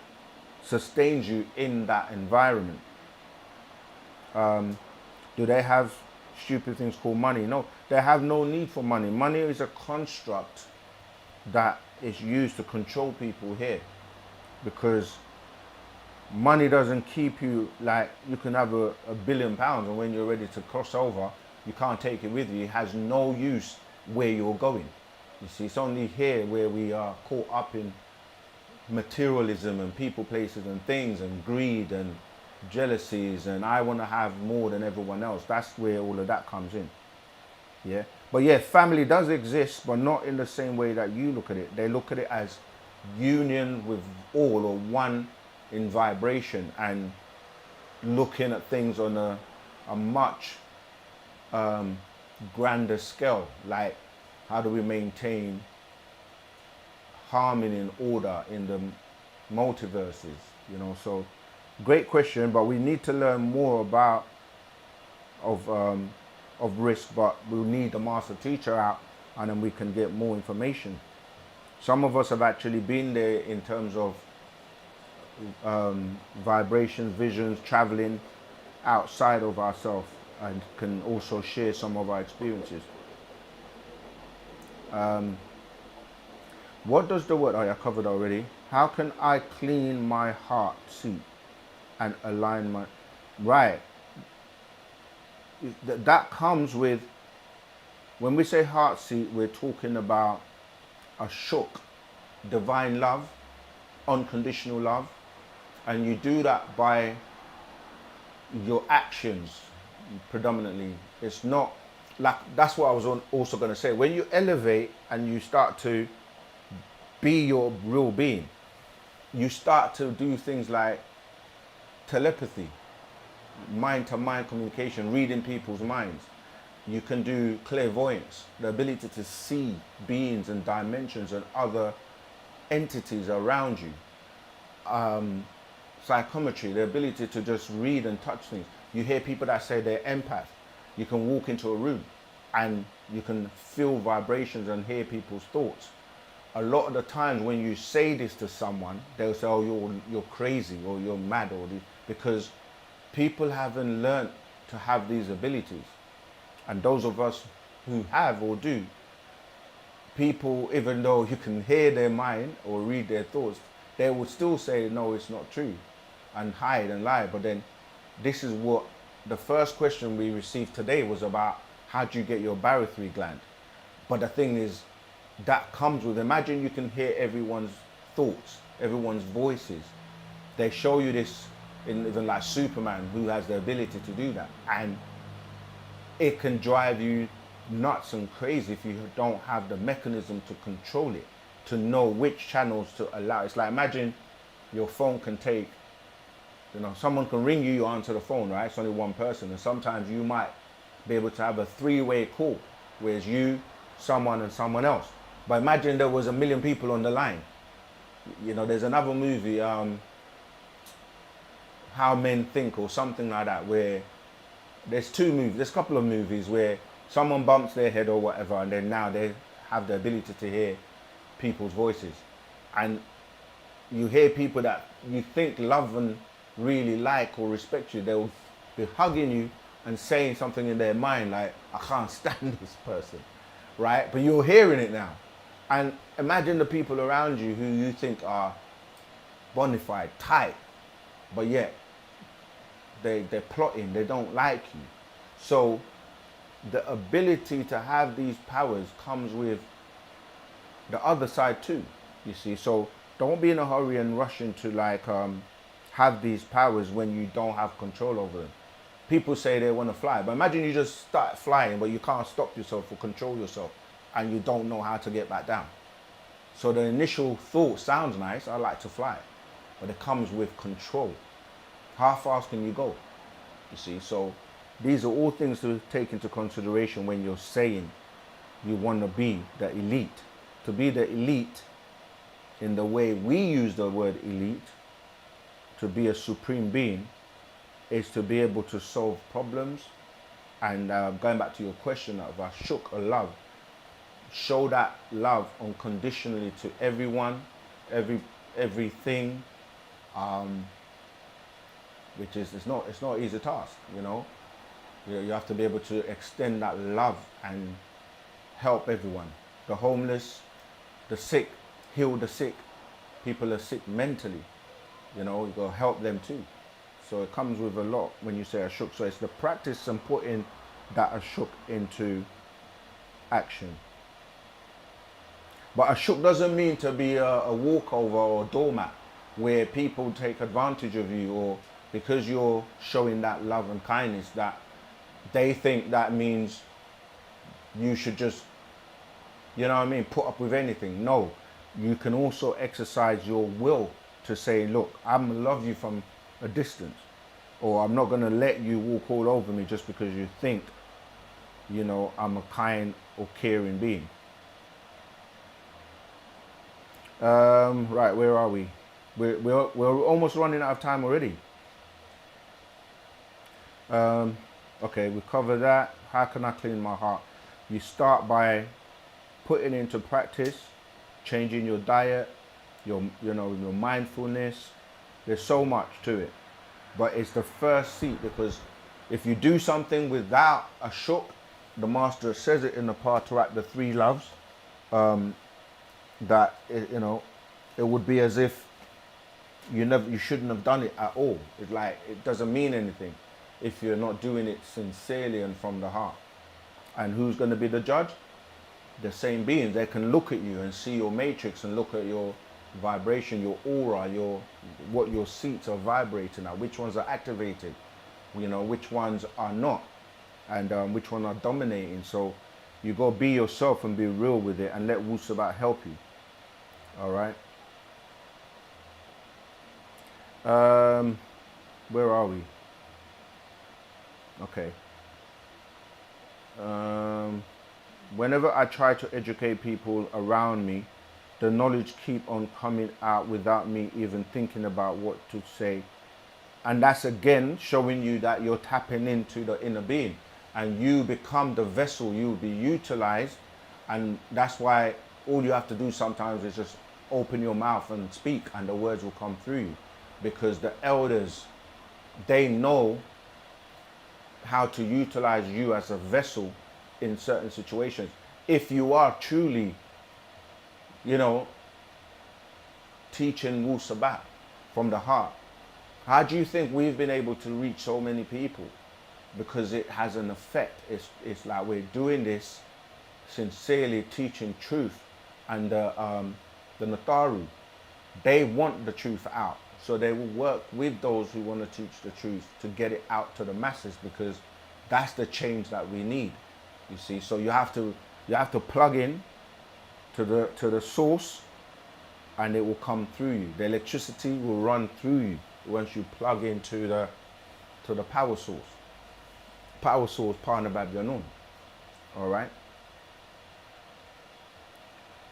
sustains you in that environment. Do they have stupid things called money? No, they have no need for money. Money is a construct that is used to control people here, because money doesn't keep you, like you can have a £1 billion and when you're ready to cross over, you can't take it with you. It has no use where you're going. You see, it's only here where we are caught up in materialism and people, places and things and greed and jealousies and I want to have more than everyone else. That's where all of that comes in. Yeah. But yeah, family does exist, but not in the same way that you look at it. They look at it as union with all, or one in vibration, and looking at things on a much grander scale. Like, how do we maintain harmony and order in the multiverses? You know, so great question, but we need to learn more about of Risk, but we'll need the master teacher out and then we can get more information. Some of us have actually been there in terms of vibrations, visions, traveling outside of ourselves, and can also share some of our experiences. What does the word, oh yeah, I covered already. How can I clean my heart seat and align my, right. That comes with, when we say heart seat, we're talking about a shuk, divine love, unconditional love. And you do that by your actions predominantly. It's not like, that's what I was also going to say. When you elevate and you start to be your real being, you start to do things like telepathy, mind to mind communication, reading people's minds. You can do clairvoyance, the ability to see beings and dimensions and other entities around you. Psychometry, the ability to just read and touch things. You hear people that say they're empath. You can walk into a room and you can feel vibrations and hear people's thoughts. A lot of the times when you say this to someone, they'll say, oh, you're crazy or you're mad, because people haven't learned to have these abilities. And those of us who have or do, people, even though you can hear their mind or read their thoughts, they would still say, no, it's not true, and hide and lie. But then this is what the first question we received today was about: how do you get your barothry gland? But the thing is, that comes with, imagine you can hear everyone's thoughts, everyone's voices. They show you this in even like Superman, who has the ability to do that. And it can drive you nuts and crazy if you don't have the mechanism to control it, to know which channels to allow. It's like, imagine your phone can take, someone can ring you, you answer the phone, right? It's only one person. And sometimes you might be able to have a three-way call, whereas you, someone, and someone else. But imagine there was 1 million people on the line. There's another movie, How Men Think or something like that, where there's a couple of movies where someone bumps their head or whatever, and then now they have the ability to hear people's voices. And you hear people that you think love and really like or respect you, they'll be hugging you and saying something in their mind like, I can't stand this person, right? But you're hearing it now. And imagine the people around you who you think are bona fide, tight, but yet they're plotting, they don't like you. So the ability to have these powers comes with the other side too, you see. So don't be in a hurry and rush into have these powers when you don't have control over them. People say they want to fly, but imagine you just start flying, but you can't stop yourself or control yourself, and you don't know how to get back down. So the initial thought sounds nice, I like to fly, but it comes with control. How fast can you go? You see, so these are all things to take into consideration when you're saying you want to be the elite. To be the elite, in the way we use the word elite, to be a supreme being, is to be able to solve problems. And going back to your question of ashuk, or love, show that love unconditionally to everyone, everything, which is it's not an easy task. You have to be able to extend that love and help everyone, the homeless, the sick, heal the sick. People are sick mentally, you got to help them too. So it comes with a lot when you say ashuk. So it's the practice and putting that ashuk into action. But ashuk doesn't mean to be a walkover or a doormat where people take advantage of you, or because you're showing that love and kindness that they think that means you should just, put up with anything. No, you can also exercise your will to say, look, I'm going to love you from a distance, or I'm not going to let you walk all over me just because you think, I'm a kind or caring being. Right, where are we? We're almost running out of time already. Okay, we covered that. How can I clean my heart? You start by putting into practice, changing your diet, your mindfulness. There's so much to it, but it's the first seat, because if you do something without a shuk, the master says it in the Partarat, the three loves, that it would be as if you shouldn't have done it at all. It's like it doesn't mean anything if you're not doing it sincerely and from the heart. And who's going to be the judge? The same beings. They can look at you and see your matrix and look at your vibration, your aura, what your seats are vibrating at, which ones are activated, which ones are not, and which ones are dominating. So you go be yourself and be real with it, and let Wu-Sabat help you. All right. Where are we? Okay. Whenever I try to educate people around me, the knowledge keep on coming out without me even thinking about what to say. And that's again showing you that you're tapping into the inner being, and you become the vessel. You'll be utilized, and that's why all you have to do sometimes is just open your mouth and speak, and the words will come through you, because the elders, they know how to utilize you as a vessel in certain situations. If you are truly, teaching Wu-Sabat from the heart. How do you think we've been able to reach so many people? Because it has an effect. It's like we're doing this sincerely, teaching truth. And the Natharu, they want the truth out. So they will work with those who want to teach the truth to get it out to the masses, because that's the change that we need. You see, so you have to plug in to the source, and it will come through you. The electricity will run through you once you plug into the power source. Power source, Pana Babyanun. All right.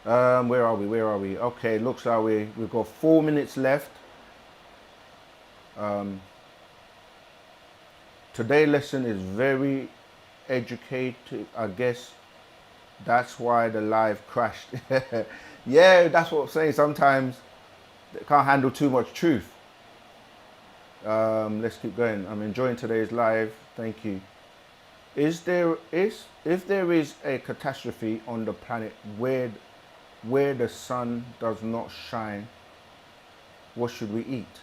Where are we? Okay, looks like we've got 4 minutes left. Today's lesson is very educated. I guess that's why the live crashed. Yeah, that's what I'm saying. Sometimes they can't handle too much truth. Let's keep going. I'm enjoying today's live. Thank you. If there is a catastrophe on the planet where the sun does not shine, what should we eat?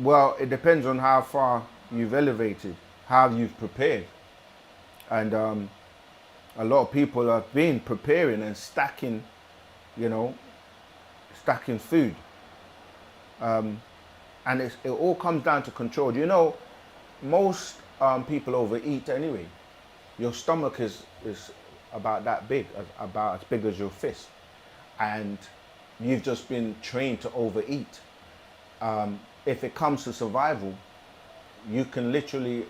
Well, it depends on how far you've elevated, how you've prepared. And a lot of people have been preparing and stacking food. And it all comes down to control. Most people overeat anyway. Your stomach is about that big, about as big as your fist. And you've just been trained to overeat. If it comes to survival, you can literally,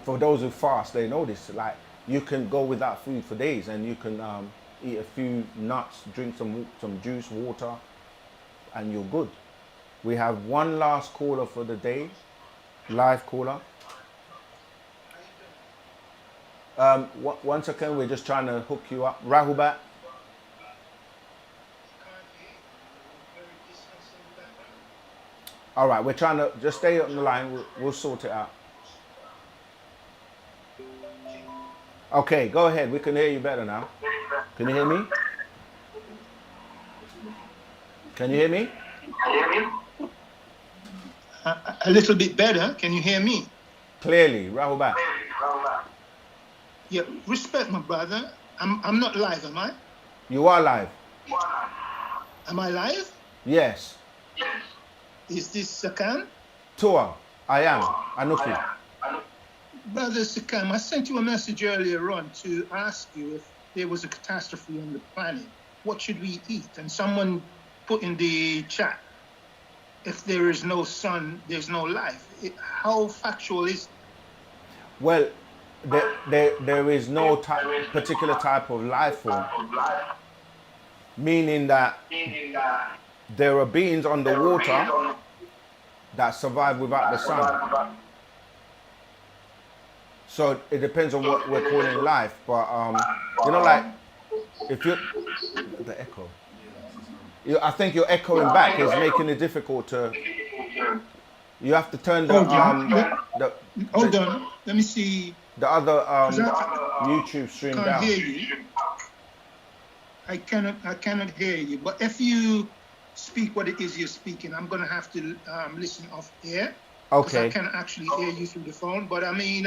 for those who fast, they know this, like you can go without food for days, and you can eat a few nuts, drink some juice, water, and you're good. We have one last caller for the day, live caller. 1 second, we're just trying to hook you up. Rahubat. All right, we're trying to just stay on the line. We'll sort it out. Okay, go ahead. We can hear you better now. Can you hear me? Can you hear me? A little bit better. Can you hear me? Clearly, Rahubat. Yeah, respect, my brother. I'm not live, am I? You are live. Am I live? Yes. Is this Sakan? Tua, I am. Anuki. Brother Sakan, I sent you a message earlier on to ask you if there was a catastrophe on the planet, what should we eat? And someone put in the chat, if there is no sun, there's no life. How factual is it? Well, there is no particular type of life form, meaning that there are beings on the water that survive without the sun. So it depends on what we're calling life, but you know, like if you the echo, I think you're echoing back. It's making it difficult to. You have to turn the Hold on. the Hold on. Let me see. the other 'Cause I YouTube stream can't down. hear you. I cannot hear you. But if you speak what it is you're speaking, I'm gonna have to listen off air. Because I Okay. can actually hear you through the phone. But I mean,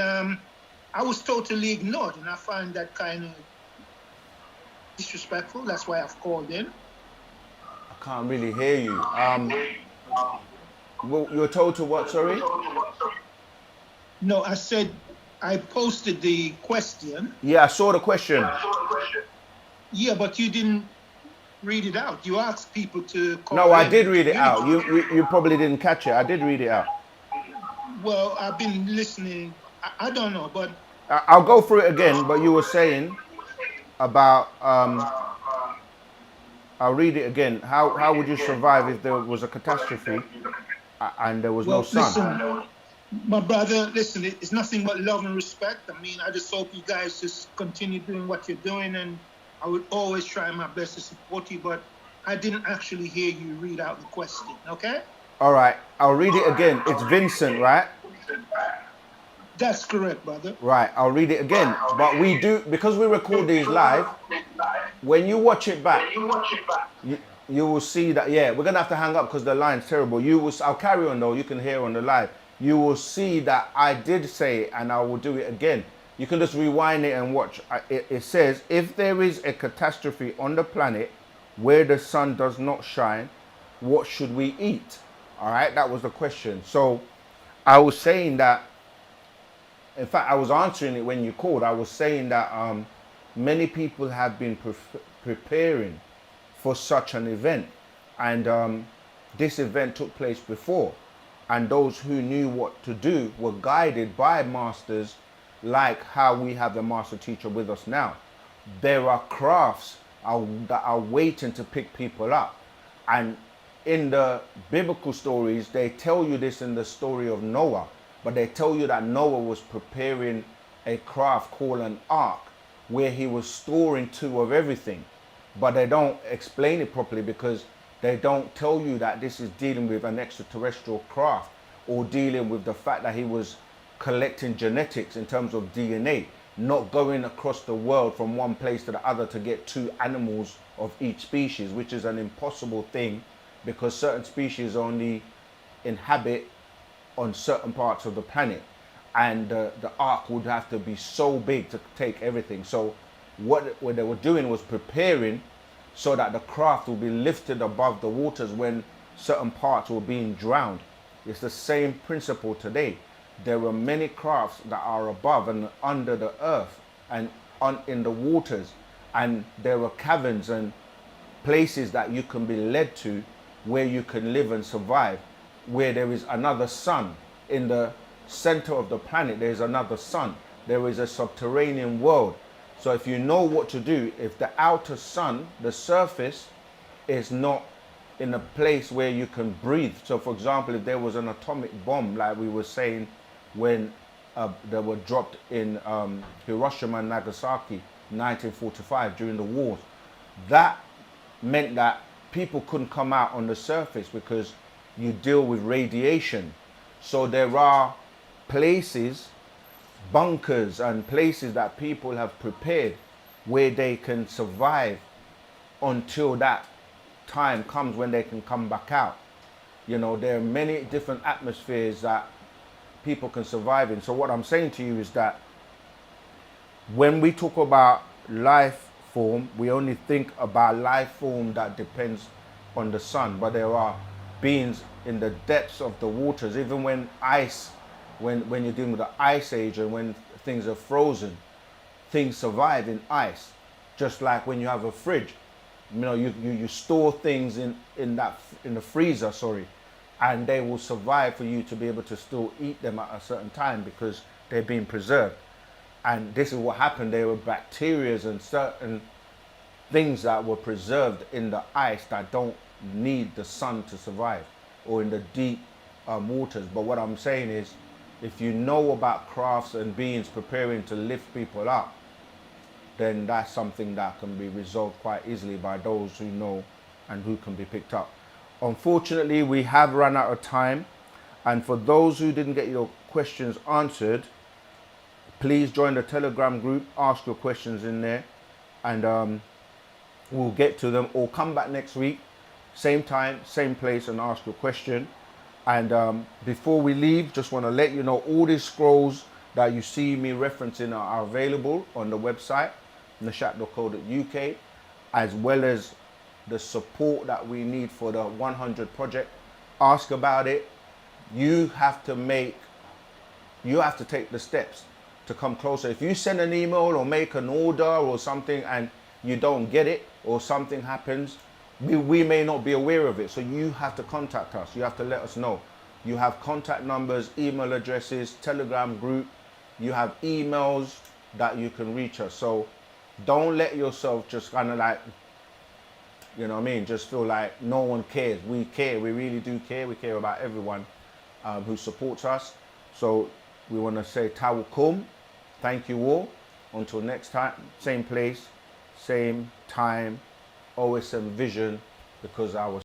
I was totally ignored, and I find that kind of disrespectful. That's why I've called in. I can't really hear you. Well, you were told to what? Sorry. No, I said I posted the question. Yeah, I saw the question. Yeah, but you didn't read it out. You asked people to call No, I in. did read it out. You probably didn't catch it. I did read it out. Well, I've been listening. I don't know, but I'll go through it again. But you were saying about I'll read it again. How would you survive if there was a catastrophe and there was no well, sun? listen, my brother, listen, it's nothing but love and respect. I mean, I just hope you guys just continue doing what you're doing, and I would always try my best to support you, but I didn't actually hear you read out the question, okay? All right, I'll read it again. It's Vincent, right? That's correct, brother. Right, I'll read it again. But we do, because we record these live, when you watch it back, you will see that, yeah, we're going to have to hang up because the line's terrible. I'll carry on though, you can hear on the live. You will see that I did say it and I will do it again. You can just rewind it and watch. It says, if there is a catastrophe on the planet where the sun does not shine, what should we eat? All right, that was the question. So I was saying that, in fact, I was answering it when you called. I was saying that many people have been preparing for such an event. And this event took place before. And those who knew what to do were guided by masters like how we have the master teacher with us now. There are crafts that are waiting to pick people up. And in the biblical stories, they tell you this in the story of Noah. But they tell you that Noah was preparing a craft called an ark where he was storing two of everything. But they don't explain it properly because they don't tell you that this is dealing with an extraterrestrial craft or dealing with the fact that he was collecting genetics in terms of DNA, not going across the world from one place to the other to get two animals of each species, which is an impossible thing because certain species only inhabit on certain parts of the planet, and the ark would have to be so big to take everything. So what they were doing was preparing so that the craft will be lifted above the waters when certain parts were being drowned. It's the same principle today. There are many crafts that are above and under the earth and in the waters, and there are caverns and places that you can be led to where you can live and survive, where there is another sun. In the center of the planet, there is another sun. There is a subterranean world. So if you know what to do, if the outer sun, the surface, is not in a place where you can breathe. So for example, if there was an atomic bomb, like we were saying when they were dropped in Hiroshima and Nagasaki, 1945, during the wars, that meant that people couldn't come out on the surface because you deal with radiation. So there are places, bunkers and places that people have prepared where they can survive until that time comes when they can come back out. You know, there are many different atmospheres that people can survive in. So what I'm saying to you is that when we talk about life form, we only think about life form that depends on the sun, but there are beings in the depths of the waters. Even when ice, when you're dealing with the ice age and when things are frozen, things survive in ice. Just like when you have a fridge, you know, you store things in the freezer, and they will survive for you to be able to still eat them at a certain time because they're being preserved. And this is what happened. There were bacteria and certain things that were preserved in the ice that don't need the sun to survive, or in the deep waters. But what I'm saying is, if you know about crafts and beings preparing to lift people up, then that's something that can be resolved quite easily by those who know and who can be picked up. Unfortunately, we have run out of time, and for those who didn't get your questions answered, please join the Telegram group, ask your questions in there, and we'll get to them, or come back next week, same time, same place, and ask your question. And before we leave, just want to let you know all these scrolls that you see me referencing are available on the website, nashat.co.uk, as well as the support that we need for the 100 project. Ask about it. You have to take the steps to come closer. If you send an email or make an order or something and you don't get it, or something happens, we may not be aware of it. So you have to contact us. You have to let us know. You have contact numbers, email addresses, Telegram group. You have emails that you can reach us. So don't let yourself just kind of like, you know what I mean, just feel like no one cares. We care. We really do care. We care about everyone who supports us. So we want to say tawakum. Thank you all. Until next time, same place, same time, OSM Vision, because our